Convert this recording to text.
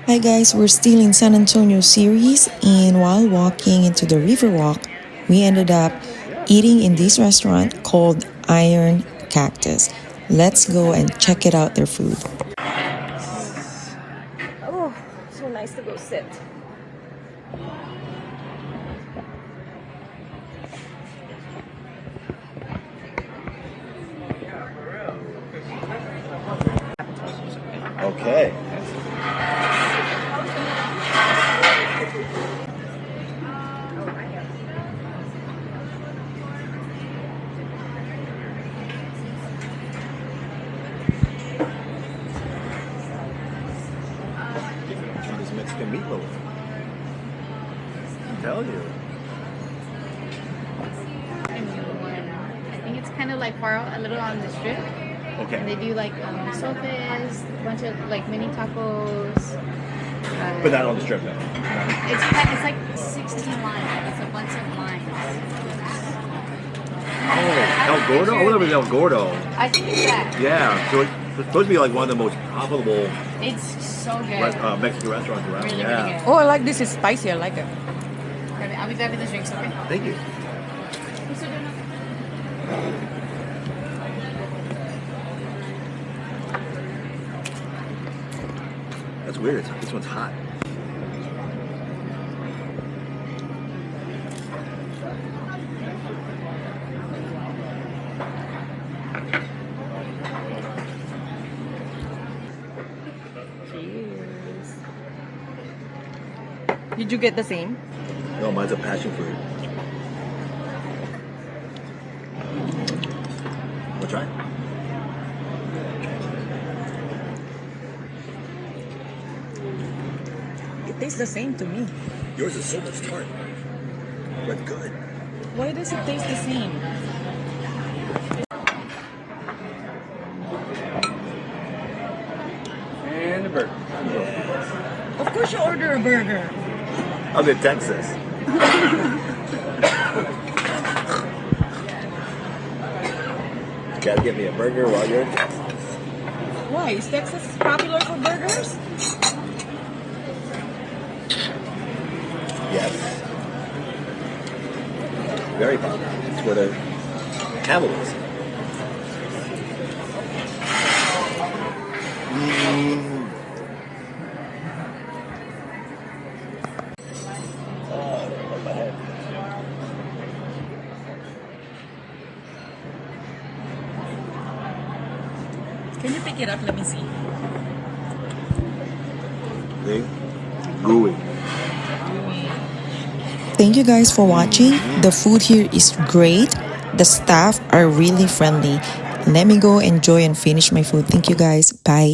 Hi guys, we're still in San Antonio series, and while walking into the river walk, we ended up eating in this restaurant called Iron Cactus. Let's go and check it out, their food. Oh, so nice to go sit. Okay. Try this Mexican meatloaf. I tell you. I think it's kind of like far out a little on the strip. Okay. And they do like sopes, a bunch of like mini tacos. But not on the strip though. It's like 16 lines. It's a bunch of lines. Oh, El Gordo? I wonder if it's El Gordo. I think it's that. Yeah. So it's supposed to be like one of the most profitable It's so good. Mexican restaurants around. Really, Yeah. really good. Oh, I like this. It's spicy. I like it. I'll be grabbing the drinks, okay? Thank you. That's weird. This one's hot. Cheers. Did you get the same? No, mine's a passion fruit. We'll try. It tastes the same to me. Yours is so much tart, but good. Why does it taste the same? And a burger. Of course you order a burger. I'm in Texas. Gotta get me a burger while you're in Texas. Why? Is Texas popular for burgers? Yes. Very popular. It's where the camel is. Oh, my head. Can you pick it up? Let me see. See? Gooey. Thank you guys for watching. The food here is great. The staff are really friendly. Let me go enjoy and finish my food. Thank you guys. Bye.